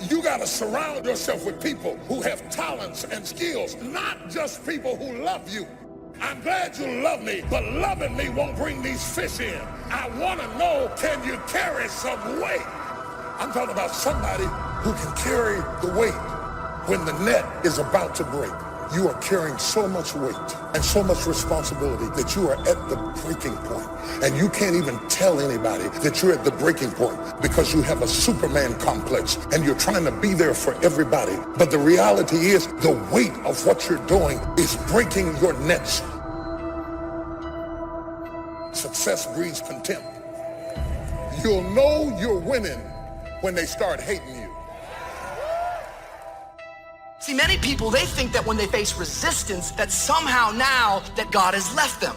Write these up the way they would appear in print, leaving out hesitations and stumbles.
You got to surround yourself with people who have talents and skills, not just people who love you. I'm glad you love me, but loving me won't bring these fish in. I want to know, can you carry some weight? I'm talking about somebody who can carry the weight when the net is about to break. You are carrying so much weight and so much responsibility that you are at the breaking point. And you can't even tell anybody that you're at the breaking point because you have a Superman complex and you're trying to be there for everybody. But the reality is the weight of what you're doing is breaking your nets. Success breeds contempt. You'll know you're winning when they start hating you. See, many people, they think that when they face resistance, that somehow now that God has left them.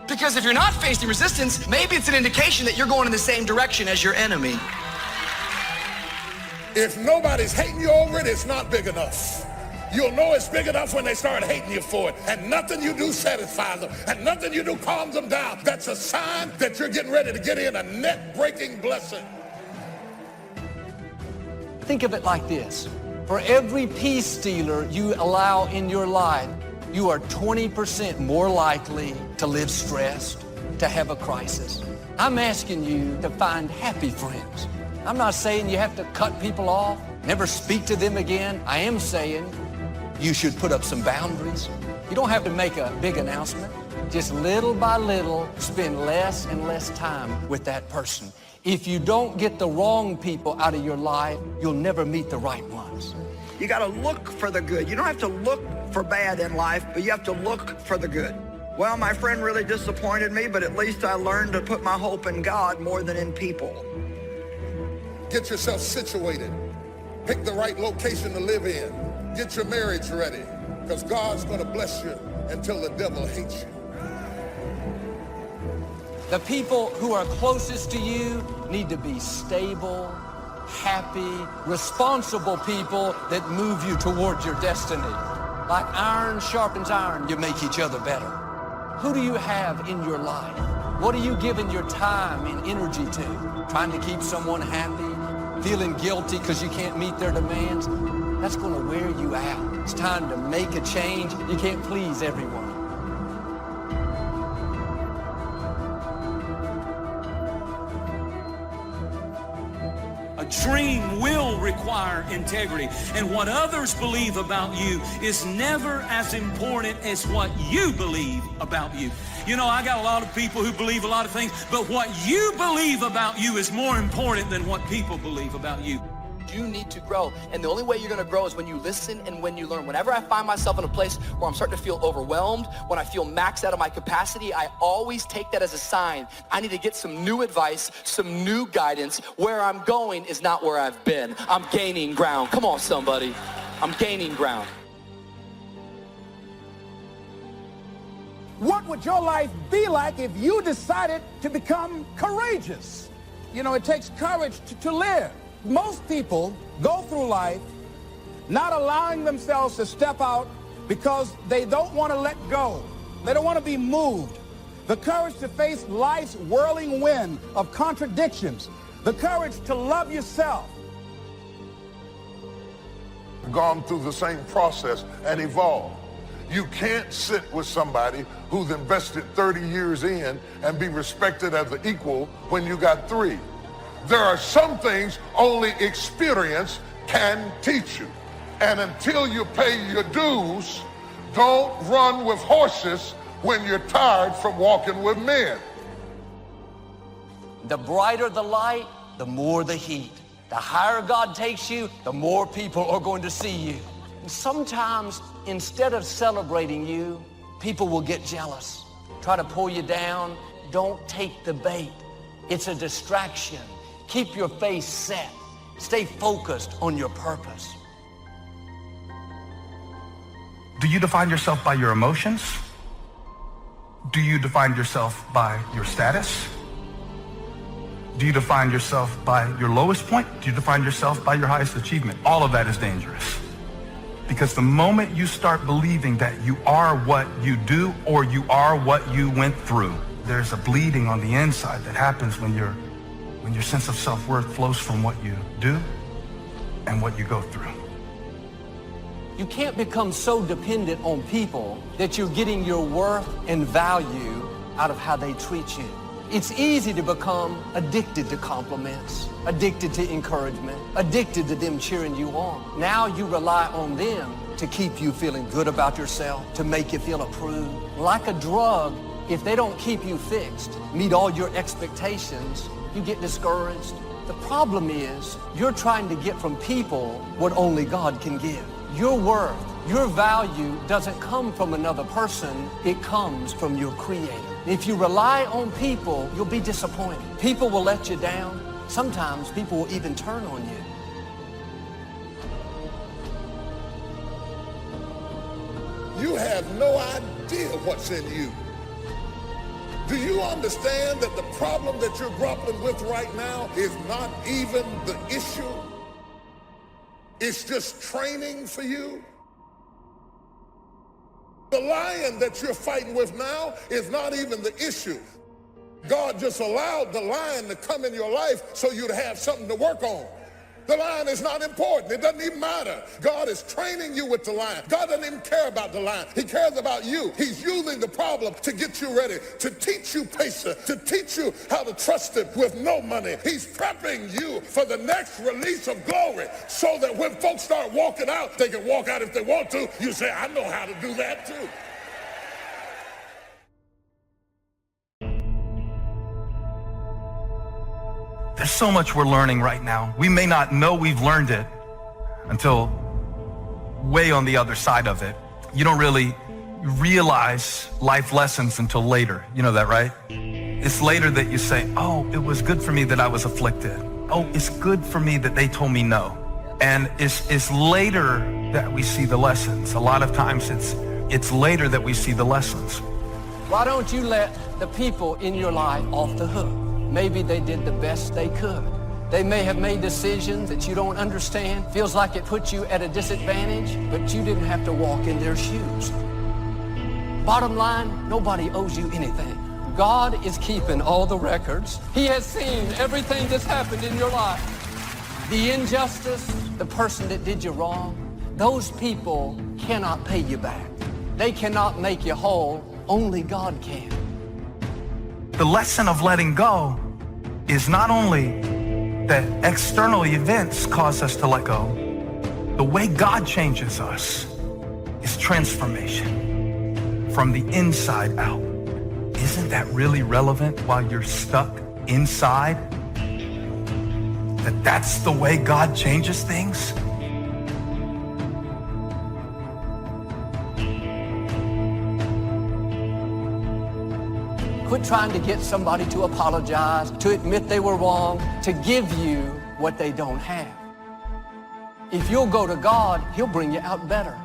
Because if you're not facing resistance, maybe it's an indication that you're going in the same direction as your enemy. If nobody's hating you over it, it's not big enough. You'll know it's big enough when they start hating you for it. And nothing you do satisfies them. And nothing you do calms them down. That's a sign that you're getting ready to get in a net-breaking blessing. Think of it like this. For every peace stealer you allow in your life, you are 20% more likely to live stressed, to have a crisis. I'm asking you to find happy friends. I'm not saying you have to cut people off, never speak to them again. I am saying you should put up some boundaries. You don't have to make a big announcement. Just little by little, spend less and less time with that person. If you don't get the wrong people out of your life, you'll never meet the right ones. You got to look for the good. You don't have to look for bad in life, but you have to look for the good. Well, my friend really disappointed me, but at least I learned to put my hope in God more than in people. Get yourself situated. Pick the right location to live in. Get your marriage ready, because God's going to bless you until the devil hates you. The people who are closest to you need to be stable, happy, responsible people that move you towards your destiny. Like iron sharpens iron, you make each other better. Who do you have in your life? What are you giving your time and energy to? Trying to keep someone happy? Feeling guilty because you can't meet their demands? That's going to wear you out. It's time to make a change. You can't please everyone. A dream will require integrity, and what others believe about you is never as important as what you believe about you. You know, I got a lot of people who believe a lot of things, but what you believe about you is more important than what people believe about you. You need to grow, and the only way you're going to grow is when you listen and when you learn. Whenever I find myself in a place where I'm starting to feel overwhelmed, when I feel maxed out of my capacity, I always take that as a sign. I need to get some new advice, some new guidance. Where I'm going is not where I've been. I'm gaining ground. Come on, somebody. I'm gaining ground. What would your life be like if you decided to become courageous? You know, it takes courage to live. Most people go through life not allowing themselves to step out because they don't want to let go. They don't want to be moved. The courage to face life's whirling wind of contradictions. The courage to love yourself. Gone through the same process and evolved. You can't sit with somebody who's invested 30 years in and be respected as an equal when you got 3. There are some things only experience can teach you. And until you pay your dues, don't run with horses when you're tired from walking with men. The brighter the light, the more the heat. The higher God takes you, the more people are going to see you. And sometimes, instead of celebrating you, people will get jealous, try to pull you down. Don't take the bait. It's a distraction. Keep your face set. Stay focused on your purpose. Do you define yourself by your emotions? Do you define yourself by your status? Do you define yourself by your lowest point? Do you define yourself by your highest achievement? All of that is dangerous. Because the moment you start believing that you are what you do or you are what you went through, there's a bleeding on the inside that happens when your sense of self-worth flows from what you do and what you go through. You can't become so dependent on people that you're getting your worth and value out of how they treat you. It's easy to become addicted to compliments, addicted to encouragement, addicted to them cheering you on. Now you rely on them to keep you feeling good about yourself, to make you feel approved. Like a drug, if they don't keep you fixed, meet all your expectations, you get discouraged. The problem is you're trying to get from people what only God can give. Your worth, your value doesn't come from another person, it comes from your Creator. If you rely on people, you'll be disappointed. People will let you down. Sometimes people will even turn on you. You have no idea what's in you. Do you understand that the problem that you're grappling with right now is not even the issue? It's just training for you. The lion that you're fighting with now is not even the issue. God just allowed the lion to come in your life so you'd have something to work on. The lion is not important. It doesn't even matter. God is training you with the lion. God doesn't even care about the lion. He cares about you. He's using the problem to get you ready, to teach you patience, to teach you how to trust him with no money. He's prepping you for the next release of glory so that when folks start walking out, they can walk out if they want to. You say, I know how to do that too. There's so much we're learning right now. We may not know we've learned it until way on the other side of it. You don't really realize life lessons until later. You know that, right? It's later that you say, oh, it was good for me that I was afflicted. Oh, it's good for me that they told me no. And it's later that we see the lessons. A lot of times it's later that we see the lessons. Why don't you let the people in your life off the hook? Maybe they did the best they could. They may have made decisions that you don't understand. Feels like it puts you at a disadvantage, but you didn't have to walk in their shoes. Bottom line, nobody owes you anything. God is keeping all the records. He has seen everything that's happened in your life. The injustice, the person that did you wrong, those people cannot pay you back. They cannot make you whole. Only God can. The lesson of letting go is not only that external events cause us to let go. The way God changes us is transformation from the inside out. Isn't that really relevant while you're stuck inside? That's the way God changes things? Quit trying to get somebody to apologize, to admit they were wrong, to give you what they don't have. If you'll go to God, He'll bring you out better.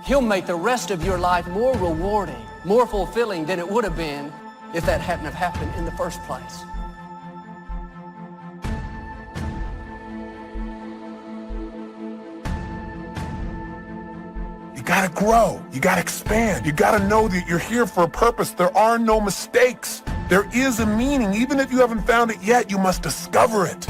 He'll make the rest of your life more rewarding, more fulfilling than it would have been if that hadn't have happened in the first place. You gotta grow, you gotta expand, you gotta know that you're here for a purpose. There are no mistakes. There is a meaning. Even if you haven't found it yet, you must discover it.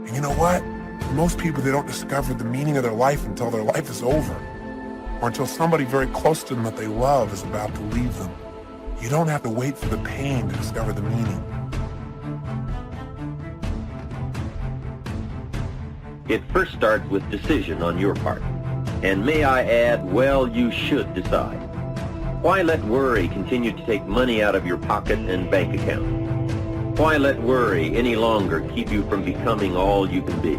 And you know what? For most people, they don't discover the meaning of their life until their life is over, or until somebody very close to them that they love is about to leave them. You don't have to wait for the pain to discover the meaning. It first starts with decision on your part. And may I add, well, you should decide. Why let worry continue to take money out of your pocket and bank account? Why let worry any longer keep you from becoming all you can be?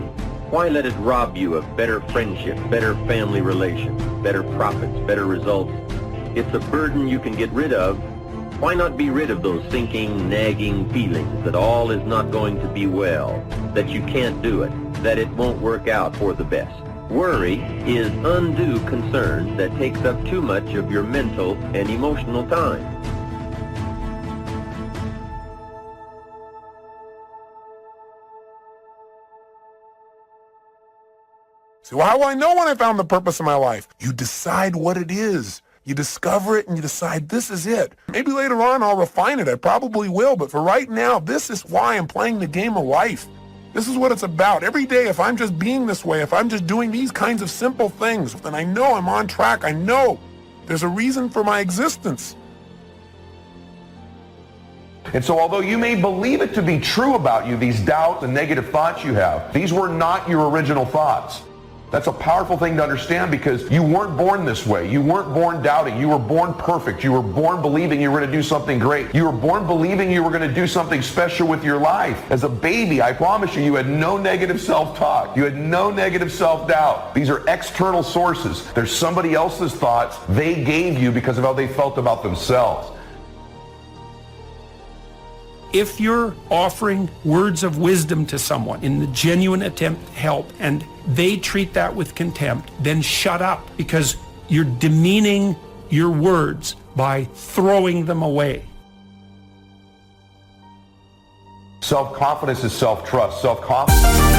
Why let it rob you of better friendship, better family relations, better profits, better results? It's a burden you can get rid of. Why not be rid of those sinking, nagging feelings that all is not going to be well, that you can't do it, that it won't work out for the best? Worry is undue concern that takes up too much of your mental and emotional time. So how will I know when I found the purpose of my life? You decide what it is. You discover it and you decide this is it. Maybe later on I'll refine it. I probably will. But for right now, this is why I'm playing the game of life. This is what it's about. Every day, if I'm just being this way, if I'm just doing these kinds of simple things, then I know I'm on track. I know there's a reason for my existence. And so although you may believe it to be true about you, these doubts and negative thoughts you have, these were not your original thoughts. That's a powerful thing to understand, because you weren't born this way. You weren't born doubting. You were born perfect. You were born believing you were going to do something great. You were born believing you were going to do something special with your life. As a baby, I promise you, you had no negative self-talk. You had no negative self-doubt. These are external sources. There's somebody else's thoughts they gave you because of how they felt about themselves. If you're offering words of wisdom to someone in the genuine attempt to help and they treat that with contempt, then shut up, because you're demeaning your words by throwing them away. Self-confidence is self-trust. Self-confidence.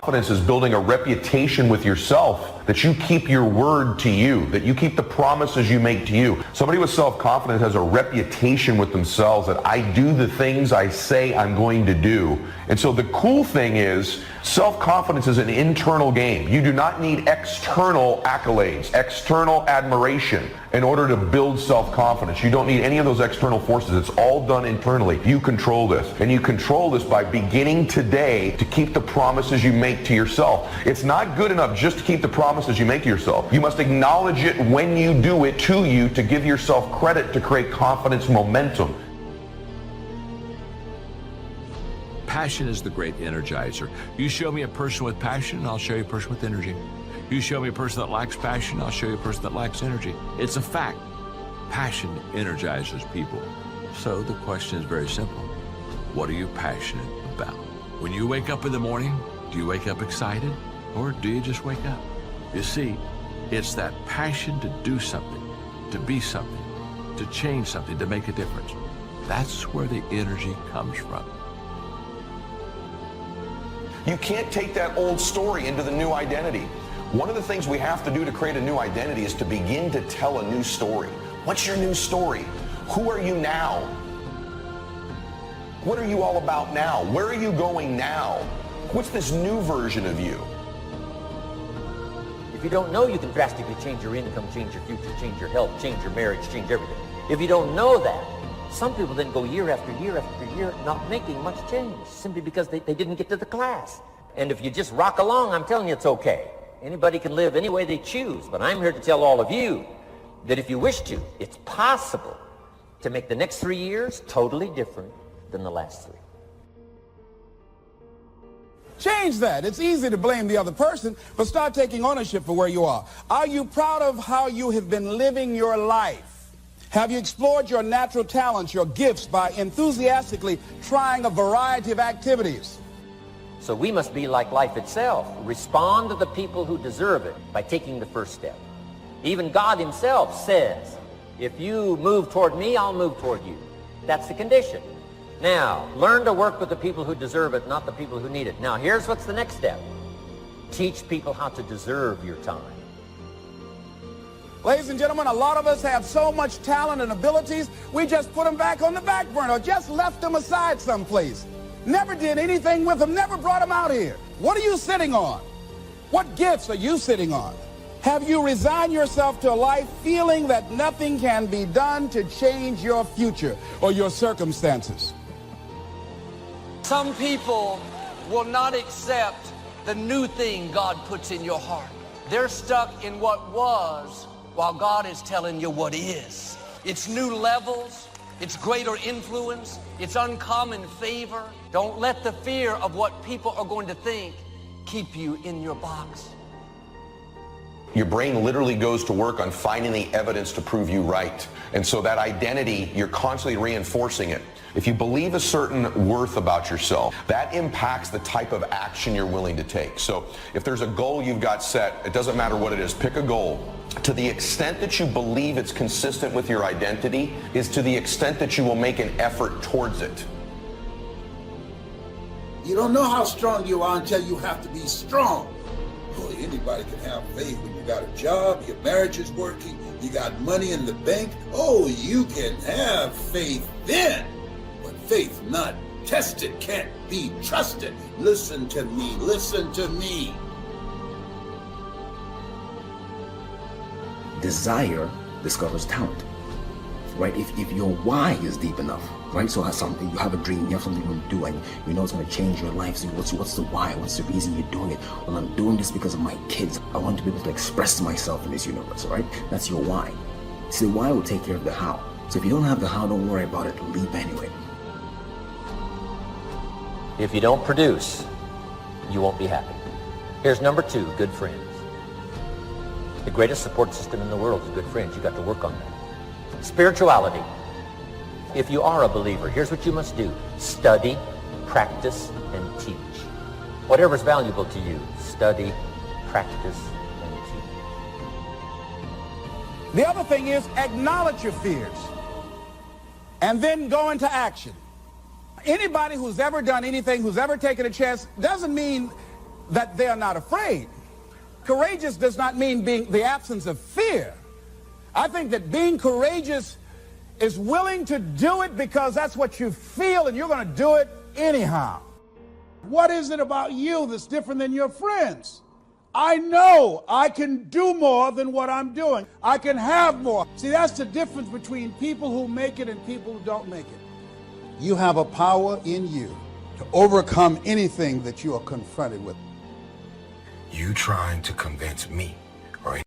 Confidence is building a reputation with yourself, that you keep your word to you, that you keep the promises you make to you. Somebody with self-confidence has a reputation with themselves that I do the things I say I'm going to do. And so the cool thing is, self-confidence is an internal game. You do not need external accolades, external admiration in order to build self-confidence. You don't need any of those external forces. It's all done internally. You control this. And you control this by beginning today to keep the promises you make to yourself. It's not good enough just to keep the promises you make to yourself. You must acknowledge it when you do it to you to give yourself credit to create confidence momentum. Passion is the great energizer. You show me a person with passion, and I'll show you a person with energy. You show me a person that lacks passion, I'll show you a person that lacks energy. It's a fact. Passion energizes people. So the question is very simple. What are you passionate about? When you wake up in the morning, do you wake up excited, or do you just wake up? You see, it's that passion to do something, to be something, to change something, to make a difference. That's where the energy comes from. You can't take that old story into the new identity. One of the things we have to do to create a new identity is to begin to tell a new story. What's your new story? Who are you now? What are you all about now? Where are you going now? What's this new version of you? If you don't know, you can drastically change your income, change your future, change your health, change your marriage, change everything. If you don't know that, some people then go year after year after year not making much change, simply because they didn't get to the class. And if you just rock along, I'm telling you it's okay. Anybody can live any way they choose, but I'm here to tell all of you that if you wish to, it's possible to make the next 3 years totally different than the last 3. Change that. It's easy to blame the other person, but start taking ownership for where you are. Are you proud of how you have been living your life? Have you explored your natural talents, your gifts, by enthusiastically trying a variety of activities? So we must be like life itself. Respond to the people who deserve it by taking the first step. Even God himself says, if you move toward me, I'll move toward you. That's the condition. Now, learn to work with the people who deserve it, not the people who need it. Now, here's what's the next step. Teach people how to deserve your time. Ladies and gentlemen, a lot of us have so much talent and abilities, we just put them back on the back burner, or just left them aside someplace. Never did anything with them, never brought them out here. What are you sitting on? What gifts are you sitting on? Have you resigned yourself to a life feeling that nothing can be done to change your future or your circumstances? Some people will not accept the new thing God puts in your heart. They're stuck in what was while God is telling you what is. It's new levels. It's greater influence. It's uncommon favor. Don't let the fear of what people are going to think keep you in your box. Your brain literally goes to work on finding the evidence to prove you right. And so that identity, you're constantly reinforcing it. If you believe a certain worth about yourself, that impacts the type of action you're willing to take. So if there's a goal you've got set, it doesn't matter what it is, pick a goal. To the extent that you believe it's consistent with your identity is to the extent that you will make an effort towards it. You don't know how strong you are until you have to be strong. Boy, anybody can have faith when you got a job, your marriage is working, you got money in the bank. Oh, you can have faith then. But faith not tested can't be trusted. Listen to me, listen to me. Desire discovers talent, right? If your why is deep enough, right? So you have a dream, you have something you want to do, and you know it's going to change your life. So what's the why? What's the reason you're doing it? Well, I'm doing this because of my kids. I want to be able to express myself in this universe, right? That's your why. See, the why will take care of the how. So if you don't have the how, don't worry about it. Leap anyway. If you don't produce, you won't be happy. Here's number 2, good friends. The greatest support system in the world is good friends. You got to work on that. Spirituality. If you are a believer, here's what you must do. Study, practice, and teach. Whatever's valuable to you, study, practice, and teach. The other thing is acknowledge your fears and then go into action. Anybody who's ever done anything, who's ever taken a chance, doesn't mean that they are not afraid. Courageous does not mean being the absence of fear. I think that being courageous is willing to do it because that's what you feel and you're going to do it anyhow. What is it about you that's different than your friends? I know I can do more than what I'm doing. I can have more. See, that's the difference between people who make it and people who don't make it. You have a power in you to overcome anything that you are confronted with. You trying to convince me, right?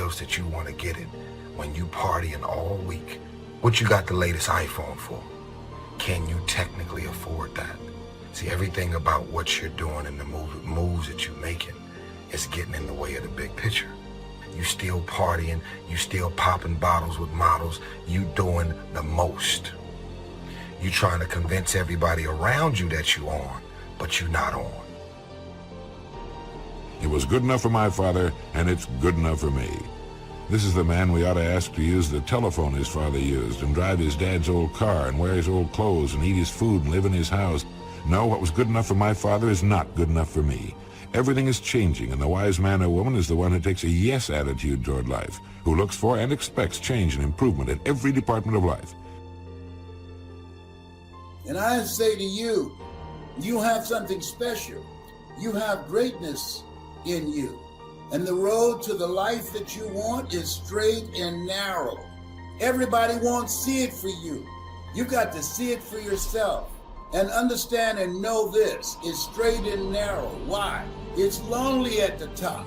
feels that you want to get it when you partying all week. What you got the latest iPhone for? Can you technically afford that? See, everything about what you're doing and the moves that you're making is getting in the way of the big picture. You still partying, you still popping bottles with models, you doing the most. You trying to convince everybody around you that you on, but you're not on. It was good enough for my father, and it's good enough for me. This is the man we ought to ask to use the telephone his father used, and drive his dad's old car, and wear his old clothes, and eat his food, and live in his house. No, what was good enough for my father is not good enough for me. Everything is changing, and the wise man or woman is the one who takes a yes attitude toward life, who looks for and expects change and improvement in every department of life. And I say to you, you have something special. You have greatness in you. And the road to the life that you want is straight and narrow. Everybody won't see it for you. You got to see it for yourself. And understand and know this, it's straight and narrow. Why? It's lonely at the top.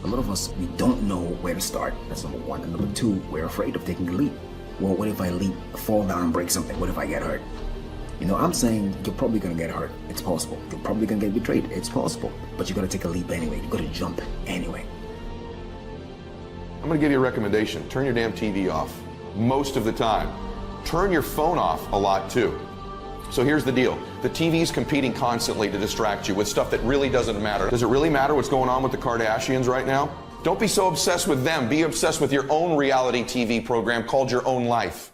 A lot of us, we don't know where to start. That's number one. And number two, we're afraid of taking a leap. Well, what if I leap, fall down, and break something? What if I get hurt? You know, I'm saying you're probably gonna get hurt. It's possible. You're probably gonna get betrayed. It's possible. But you gotta take a leap anyway. You gotta jump anyway. I'm gonna give you a recommendation. Turn your damn TV off most of the time. Turn your phone off a lot too. So here's the deal. The TV's competing constantly to distract you with stuff that really doesn't matter. Does it really matter what's going on with the Kardashians right now? Don't be so obsessed with them. Be obsessed with your own reality TV program called Your Own Life.